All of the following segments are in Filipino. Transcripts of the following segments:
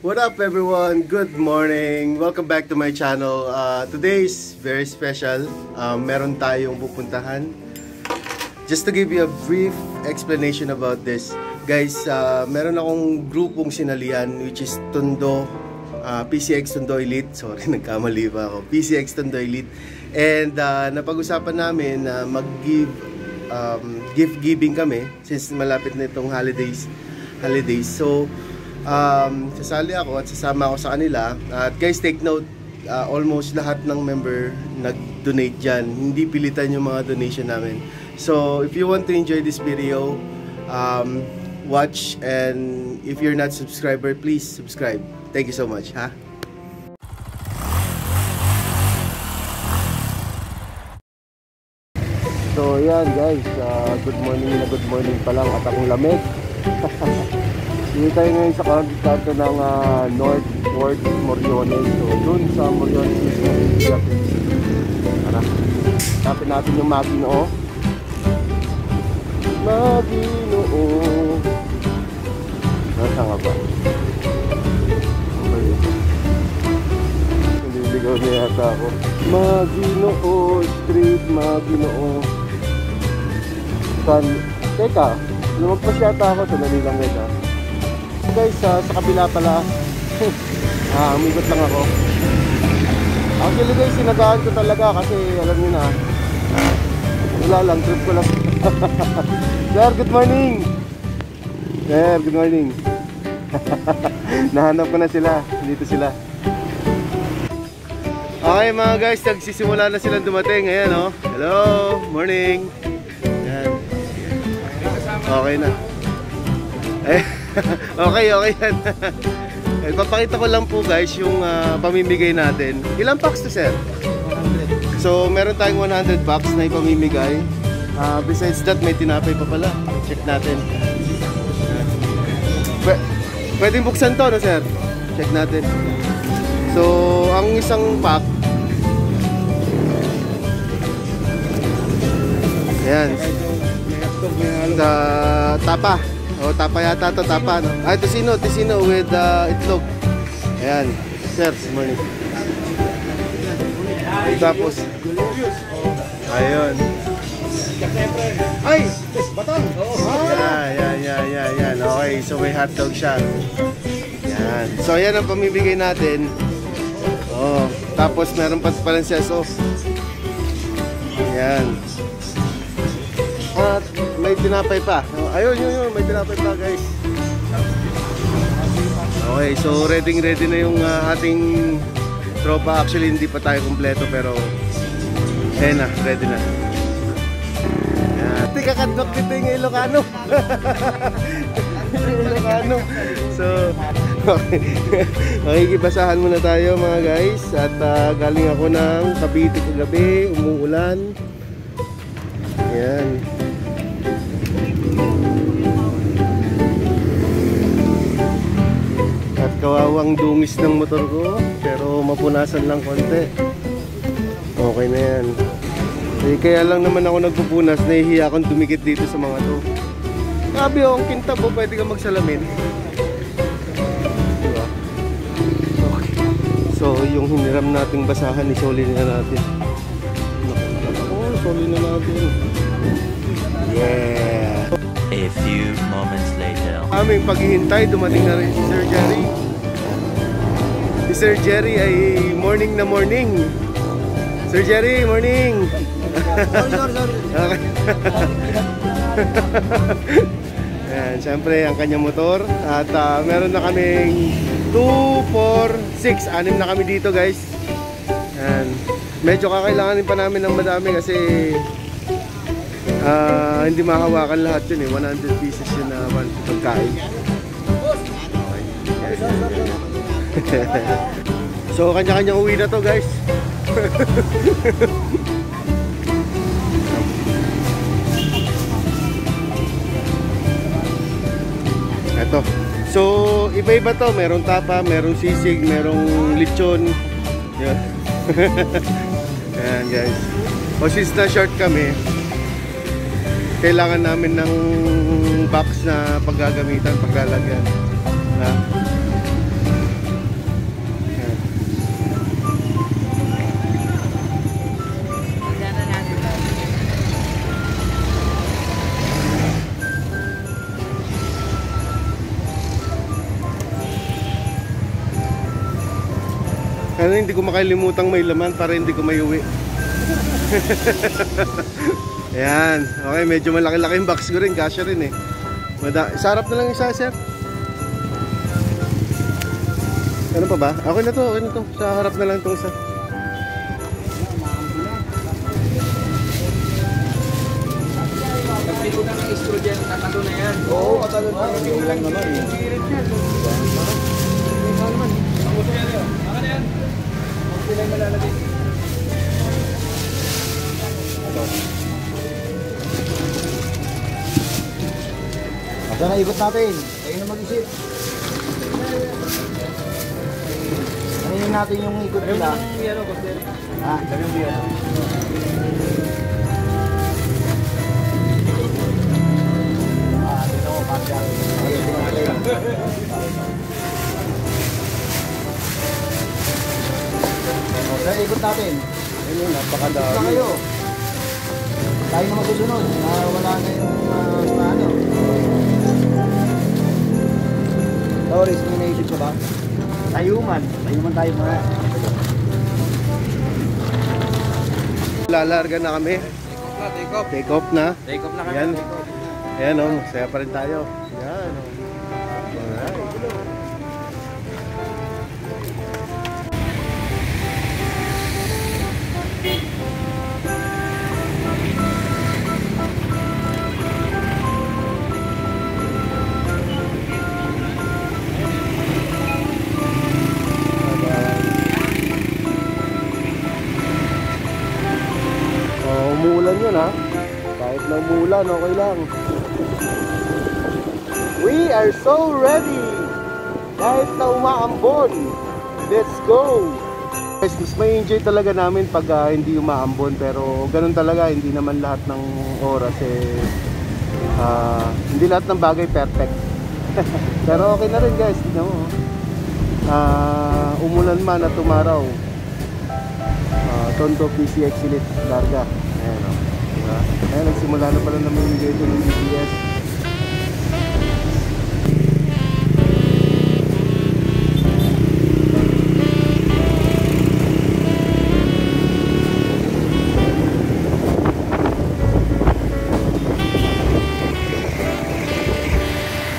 What up everyone? Good morning! Welcome back to my channel. Today is very special. Meron tayong pupuntahan. Just to give you a brief explanation about this. Guys, meron akong grupong sinalian which is Tondo, PCX Tondo Elite. Sorry, nagkamali pa ako. PCX Tondo Elite. And napag-usapan namin na mag-give gift giving kami since malapit na itong holidays. So, sasali ako at sasama ako sa kanila. At guys, take note, almost lahat ng member nag-donate dyan. Hindi pilitan yung mga donation namin. So, if you want to enjoy this video, watch, and if you're not subscriber, please subscribe. Thank you so much, ha? So, yan guys, good morning pa lang at akong lamig. Dito tayo ngayon sa kanto ng North Moriones. So, dun sa Moriones mismo. Tara, tapin natin yung Maginoo. Maginoo. Nasa nga ba? Naliligaw na yata ako. Maginoo Street, Maginoo. Teka, lumagpas yata ako. Sandali lang ito. Guys, sa kabila pala. Umigot lang ako. Actually guys, sinagaan ko talaga kasi alam niyo na. Wala lang, trip ko lang. Sir, good morning. Sir, good morning. Nahanap ko na sila. Dito sila. Okay mga guys, nagsisimula na silang dumating. Ayan oh. Hello, morning. Ayan. Okay na. Okay yan. Papakita ko lang po guys yung pamimigay natin. Ilang packs to sir? 100. So meron tayong 100 packs na ipamimigay. Besides that, may tinapay pa pala. Check natin. Pwedeng buksan to no sir? Check natin. So ang isang pack, ayan, tapa. O, tapa yata to, tapa, no? Ay, Tocino with itlog. Ayan, sir, morning. Tapos, ayun. Ay, batang. Yan. Okay, so may hotdog siya. Yan. So, ayan ang pamibigay natin. Oh, tapos meron pa pala siya sauce. Ayan. At may tinapay pa. Ayun, may tinapay pa guys. Okay, so ready na yung ating tropa. Actually hindi pa tayo kumpleto pero ayan na, ready na. Ayan. Kakadlok dito yung Ilocano. Ilocano. So, okay. Makikibasahan muna tayo mga guys. At galing ako ng Cavite kagabi, umuulan. Ayan. At kawawang dungis ng motor ko, pero mapunasan lang konti. Okay na yan. Kaya lang naman ako nagpupunas, nahihiya akong dumikit dito sa mga to. Sabi oh, ang kintab oh, pwede kang magsalamin. Diba? Okay. So yung hiniram nating basahan, isoli na natin. Isoli na natin. Yeah. A few moments later. Aming paghihintay, dumating na rin si Sir Jerry. Si Sir Jerry ay morning na morning. Sir Jerry, morning. Sorry. Okay. Ayan, syempre ang kanyang motor. At meron na kaming 2, 4, 6. 6 na kami dito guys. Ayan. Medyo kakailanganin pa namin ng madami kasi hindi mahawakan lahat yun eh. 100 pieces yun na pagkain. Okay. So kanya-kanyang uwi na to guys. Eto. So iba-iba to. Merong tapa, merong sisig, merong lechon. Yan. Ayan guys. O since na short kami, kailangan namin ng box na paggagamitan, paglalagyan. Kaya hindi ko makalimutan may laman para hindi ko may uwi. Ayan. Okay, medyo malaki-laki yung box ko rin. Kasya rin eh. Sarap na lang isa, sir. Ano pa ba? Okay na to, okay na to. Sa harap na lang itong isa. Nagpilo na ng istro dyan, tatalo na yan. Oo, katalo na. Yung lang naman. Sirit yan. Ano naman? Ang gusto yan yun. Saka na yan. Ang sila yung malalagay. Asa na ikot natin? Kayo na mag-isip. Ano natin yung ikot nila? Ano yung biyano? Ha? Ano yung biyano? Dito ko, pasya. Asa na ikot natin? Ayun, napakadami. Asa kayo? Tayo na masusunod. Wala na yung ano. Doris, may naisip ka ba? Tayuman. Tayuman tayo mga. Lalarga na kami. Take off. Take off na. Take off na kami. Ayan. Take off. Ayan o, masaya pa rin tayo. Ayan o. Alright. Umuulan yun ha. Kahit na umuulan, okay lang. We are so ready! Kahit na umaambon, let's go! Guys, mas may enjoy talaga namin pag hindi umaambon. Pero ganun talaga, hindi naman lahat ng oras hindi lahat ng bagay perfect. Pero okay na rin guys, you know, umulan man at umaraw. Tonto PCX Elite Larga. Ayan o. Diba? Ayan, nagsimula na pala namimigay ito ng DPS.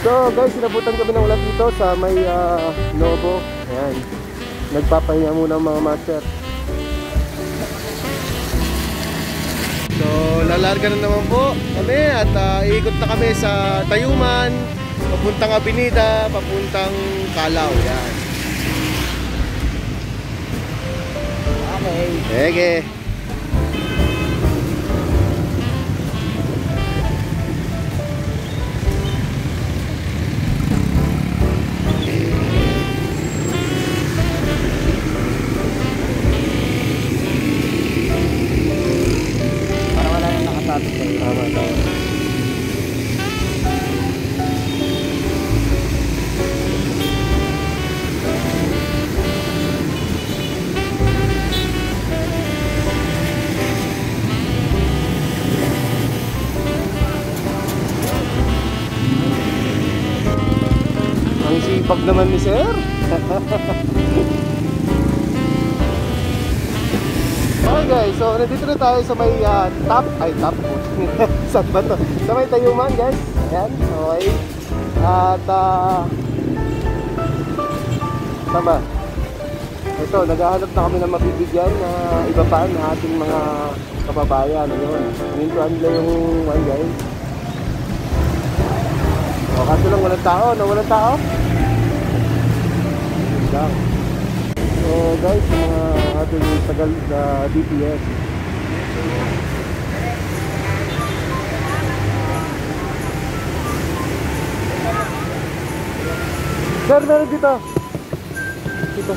So guys, sinabutan kami ng ulat dito sa may Novo. Ayan. Nagpapahinga muna ang mga master. So lalarga na naman po kami at iikot na kami sa Tayuman, papuntang Avenida, papuntang Calao. Yan. Okay. Sige. Para wala nang nakasabit kayo. Tama, tama. Ang sipag naman ni sir. Okay guys, so nandito na tayo sa may top saan ba to? Sa may Tayuman guys. Ayan, okay. At tama. Ito, naghahanap na kami ng mabibigyan na iba pa na ating mga kababayan. Ayun, hinintuan nila yung one guys. O, kaso lang walang tao, walang tao. Yun lang. So guys, mga ating tagal sa DPS. Sir, meron dito. Dito.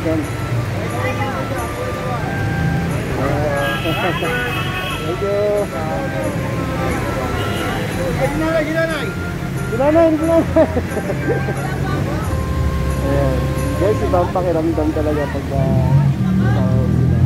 Yan. Thank you. Ginanan. Ayan. Guys, ibang pakiramdam talaga pag sahod sila.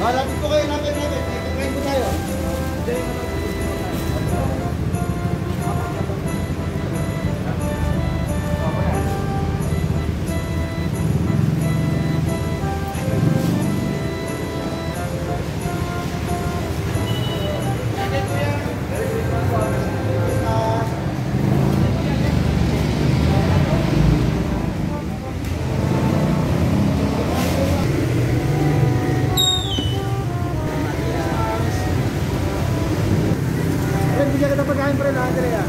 Lapit po kayo, lapit. Kakain po tayo. Bigyan kita pagkain pa rin, Andrea.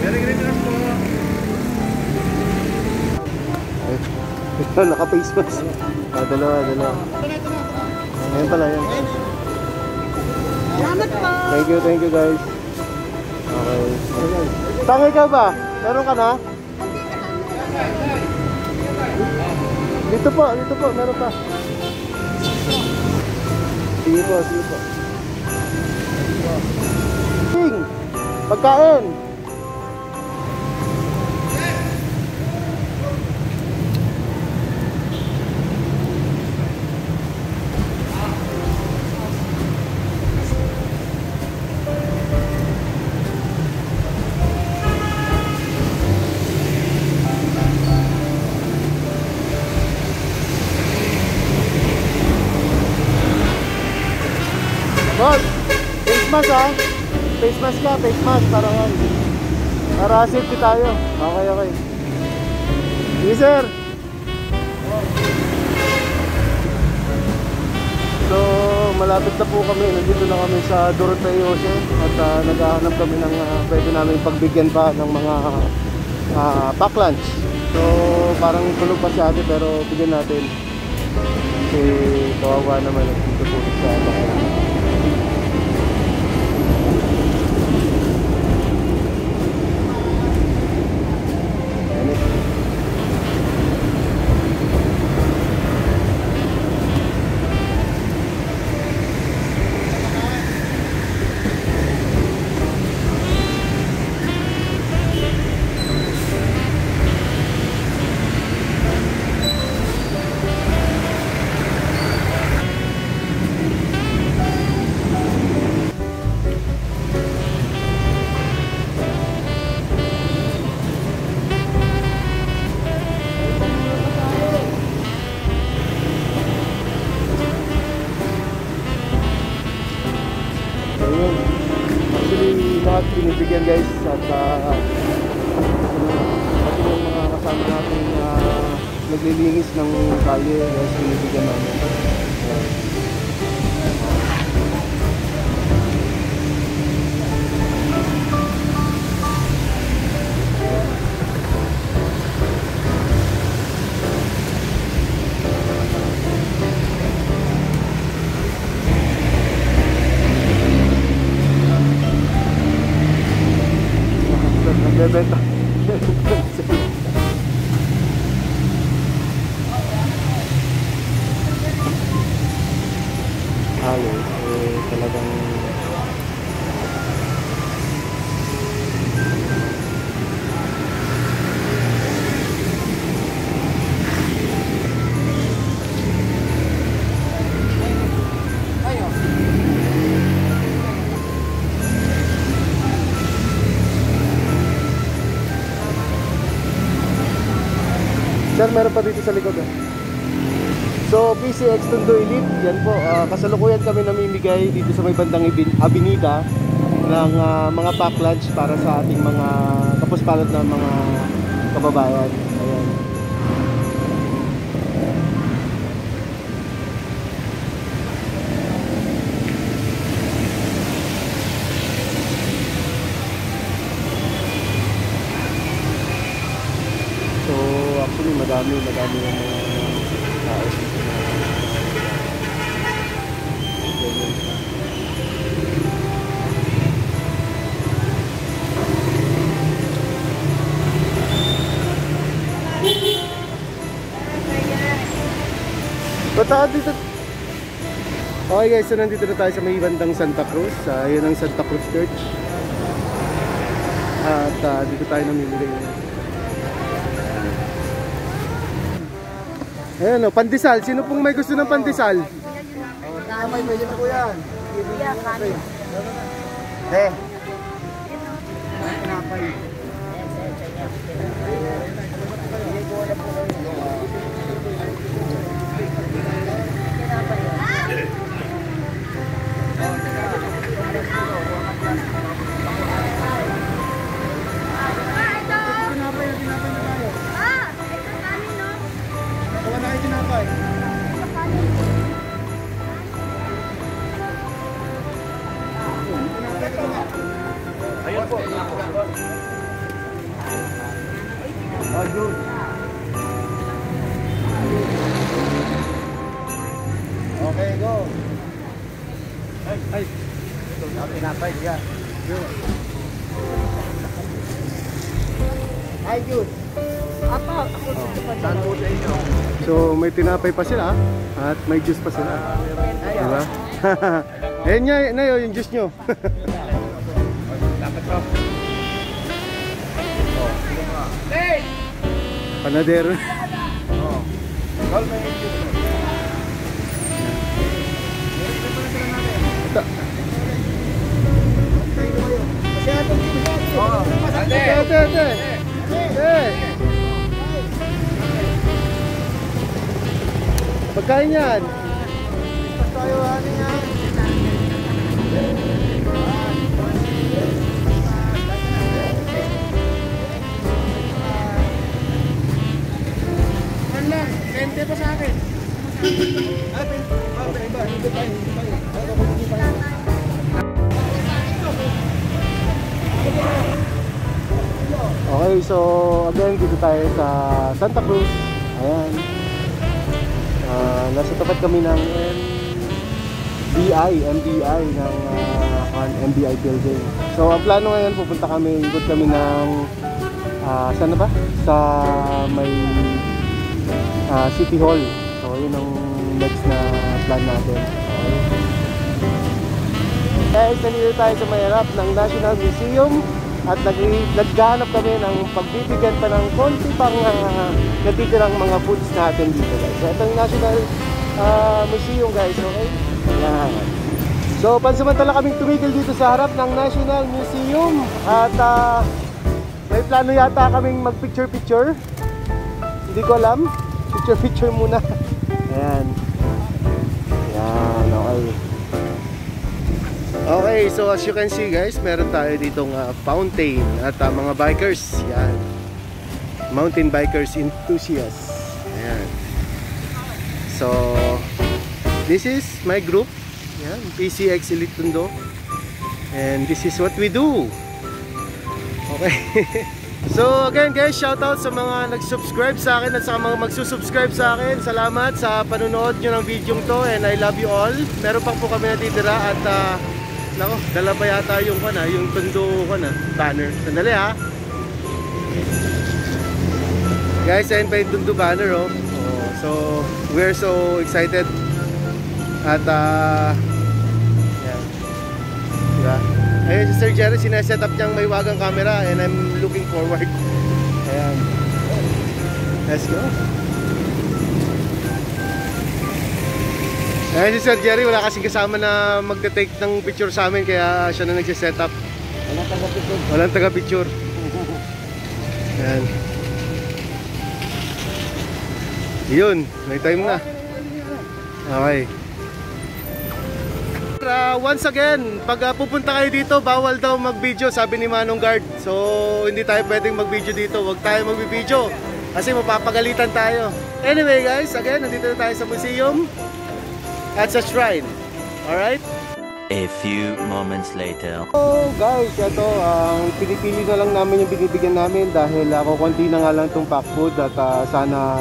Merry Christmas po. Ito, naka-face mask. Dalawa. Ayan pala, yan. Salamat po. Thank you guys. Okay. Tangay ka ba? Meron ka na? Dito po, meron pa. Sige po. Pagkain. Boss, face mask ha. Face mask para safety tayo. Okay. Yes, sir. So, malapit na po kami. Nandito na kami sa Doroteo at naghahanap kami ng pwede namin pagbigyan pa ng mga pack lunch. So, parang tulog pa si ate pero bigyan natin. Kasi kawawa naman dito po sa bahay. Lahat binibigyan guys at pati yung mga kasama natin naglilinis ng kalye guys, binibigyan namin. Nagbebenta. Ayos, talagang sir, meron pa dito sa likod. So, PCX Tondo Elite, yan po. Kasalukuyan kami namimigay dito sa may bandang Avenida ng mga pack lunch para sa ating mga kapuspalad na mga kababayan. Ayan. Actually, madami yung mga tao dito na ganyan. Saan dito? Okay guys, so nandito na tayo sa may bandang Santa Cruz. Yun ang Santa Cruz Church. At dito tayo namimili. Ayan o, pandesal. Sino pong may gusto ng pandesal? Tinapay, pwede na po yan. Kuya, kanin. Tinapay. Ayun po. Ayun. Okay, go. Ay. Tinapay, yan. Ay, good. Apo, ako dito pa Saan po sa inyo? So may tinapay pa sila at may juice pa sila. Diba? Ayan nga, na yung juice nyo. Dapat po. Panadero. Call me if you want. Ito. Kasi atong Ate. Pagkain yan. tayo, ano yan? Ano lang, 20 pa sa akin. Hindi pa. Okay, so again dito tayo sa Santa Cruz. Ayan. Nasa tapat kami ng MBI ng MBI building. So ang plano ngayon, pupunta kami, ikot kami ng saan na ba? Sa may City Hall. So yun ang next na plan natin. Okay. Guys, nandito tayo sa may harap ng National Museum at naghahanap kami ng pagbibigyan pa ng konti pang natitirang mga foods natin dito guys. So ito ang National Museum guys, okay? Yan. So pansamantala kaming tumigil dito sa harap ng National Museum at may plano yata kaming mag-picture-picture. Hindi ko alam. Picture-picture muna. Ayan. Yan, okay. Okay, so as you can see guys, meron tayo ditong fountain at mga bikers. Yan. Mountain bikers enthusiasts. Ayan. So, this is my group. Yan, PCX Elite Tondo. And this is what we do. Okay. So again guys, shout out sa mga nag-subscribe sa akin at sa mga magsusubscribe sa akin. Salamat sa panonood nyo ng video to and I love you all. Meron pang po kami natitira at nako, dala pa yata yung Tondo banner. Sandali ha. Guys, ayun pa yung Tondo banner oh. So we're so excited. At yan. Diba? Ayun si Sir Jerry, sineset up niyang may wagang camera and I'm looking forward. Ayan. Let's go. Ayun si Sir Jerry, wala kasing kasama na magte-take ng picture sa amin kaya siya na nagsiset up. Walang taga-picture. Ayan. Yun, may time na. Okay. Once again, pag pupunta kayo dito, bawal daw mag-video, sabi ni Manong Guard. So, hindi tayo pwedeng mag-video dito. Huwag tayo mag-video kasi mapapagalitan tayo. Anyway guys, again, nandito na tayo sa museum at sa shrine. Alright? A few moments later. So guys, ito, pinipili na lang namin yung binibigyan namin dahil kukunti na nga lang itong pack food at sana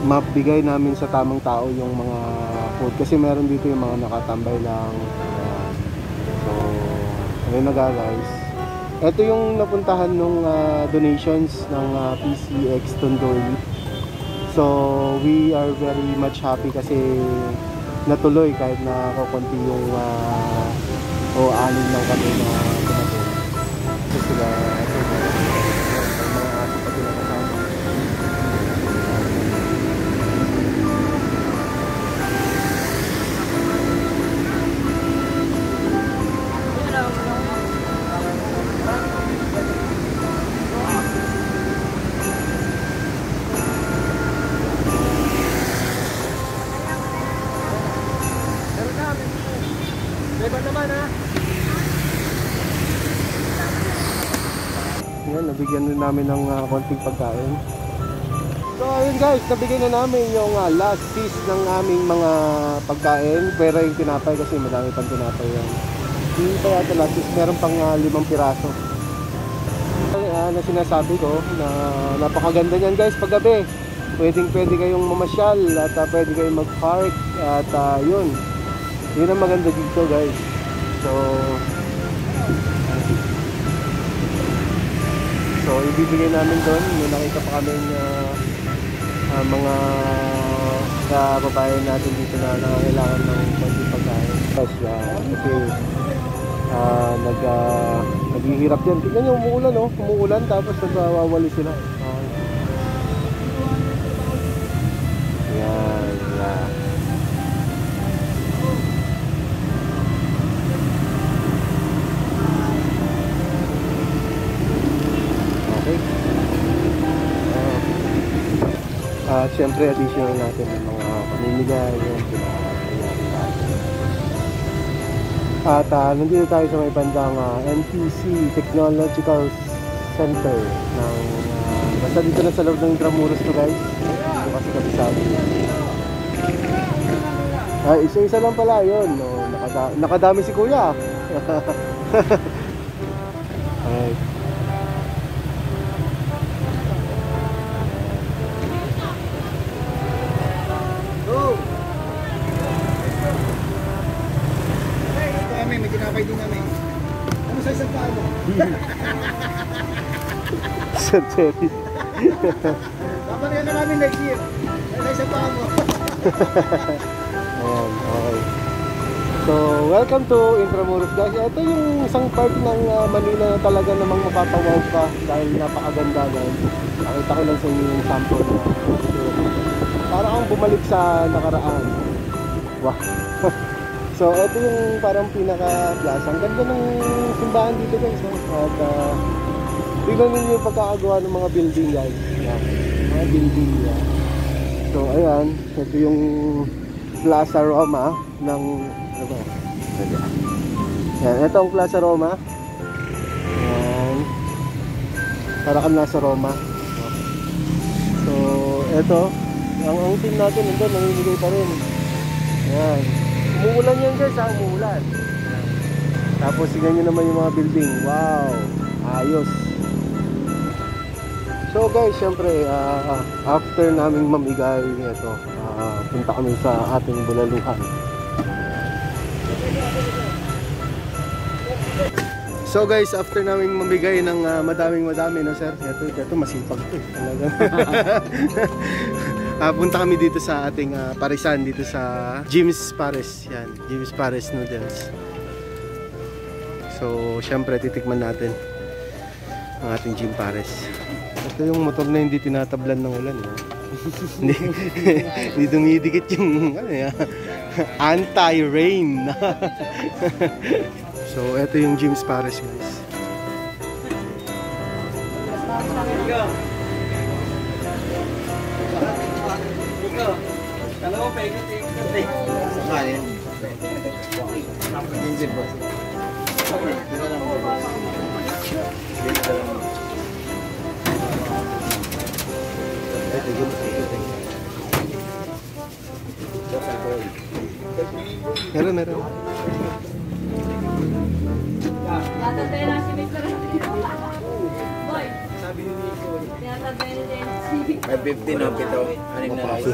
mabigay namin sa tamang tao yung mga food kasi meron dito yung mga nakatambay lang. So ayun na guys, ito yung napuntahan nung donations ng PCX Tondo Elite. So we are very much happy kasi natuloy kahit na kukunti yung o anin lang kami na tumatulong. So sila mga aso pa sila kasama. Yan, nabigyan rin namin ng konting pagkain. So ayun guys, nabigyan na namin yung last piece ng aming mga pagkain. Pero yung tinapay kasi madami pang tinapay yan. Hindi pa yata last piece, meron pang 5 piraso. Na sinasabi ko na napakaganda niyan guys paggabi. Pwede kayong mamasyal at pwede kayong mag-park at yun ang maganda dito guys. So ibibigay namin doon, may nakita pa kami mga kababayan natin dito na nangangailangan ng konting pagkain. Kasi naghihirap yan. Tignan nyo, umuulan oh, umuulan tapos nagwawali sila. Yan, yan. At syempre additional natin ng mga pamimigay yung pinakayari natin. At nandito tayo sa may bandang NTC Technological Center ng basta dito na sa loob ng Intramuros to guys. Dito kasi kabisado. Isa-isa lang pala yun no? Nakadami si kuya. Alright. May tinapay din namin. Ano sa isang paa mo? Sir Terry. Paparihan na namin next year. Sa isang paa mo. Ayan, okay. So, welcome to Intramuros guys. Ito yung isang part ng Manila na talaga namang mapapawaw ka dahil napakaganda guys. Nakita ko lang sa inyo yung sample na para kang bumalik sa nakaraan. Wow. So, ito yung parang pinaka-plaza. Ang ganda ng simbahan dito guys. At tignan ninyo yung pagkakagawa ng mga building guys. Yan. Mga building yan. So, ayan. Ito yung Plaza Roma ng... Ano ba? Yan. Ito ang Plaza Roma. Yan. Para kang nasa Roma. So, ito. Ang team natin nandun, namimigay pa rin. Yan. Umuulan yan guys ha, umuulan. Tapos tingnan nyo naman yung mga building. Wow, ayos. So guys, syempre after naming mamigay ito, punta kami sa ating bulaluhan. So guys, after naming mamigay ng madami no sir. Ito masipag to talaga. Punta kami dito sa ating parisan dito sa Jim's Pares. Yan, Jim's Pares Noodles. So, syempre titikman natin ang ating Jim Pares. Ito yung motor na hindi tinatablan ng ulan, eh. Hindi dumidikit yung anti-rain. So, ito yung Jim's Pares, guys. Kalau pengen ikut sekali. Injil bos. Meron. May 15 na pito. Anim na rice.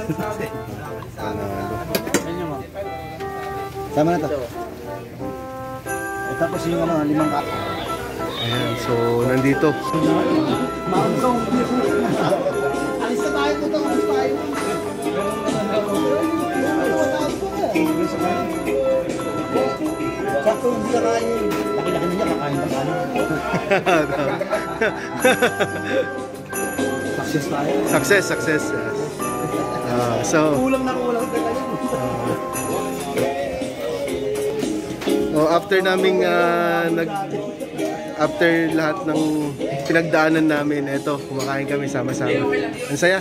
Sama na to. Tapos yung 5 ka. Ayan, so nandito. Alis na tayo dito. Alis tayo. Hindi kakain. Laki-laki na niya, kakain pa kanin. Success tayo. Success. Yes. So, Kulang na kulang tayo. after naming after lahat ng pinagdaanan namin, eto, kumakain kami sama-sama. Ang saya.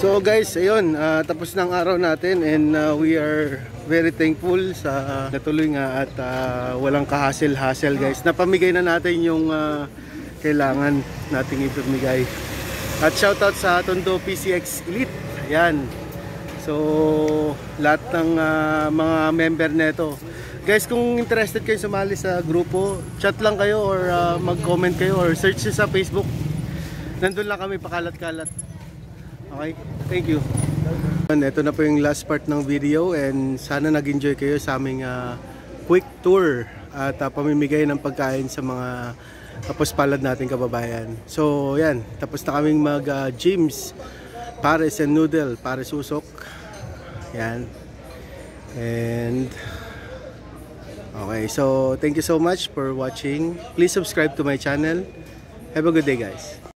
So guys, ayun, tapos ng araw natin and we are very thankful sa natuloy nga at walang kahasel-hasel guys. Napamigay na natin yung kailangan nating ipamigay. At shoutout sa Tondo PCX Elite. Ayan. So lahat ng mga member nito. Guys, kung interested kayo sumali sa grupo, chat lang kayo or mag-comment kayo or search sa Facebook. Nandun lang kami pakalat-kalat. Okay, thank you. Ito na po yung last part ng video and sana nag-enjoy kayo sa aming quick tour at pamimigay ng pagkain sa mga kapuspalad nating kababayan. So yan, tapos na kaming mag-gyms, pares and noodle, pares usok. Yan. And okay, so thank you so much for watching. Please subscribe to my channel. Have a good day guys.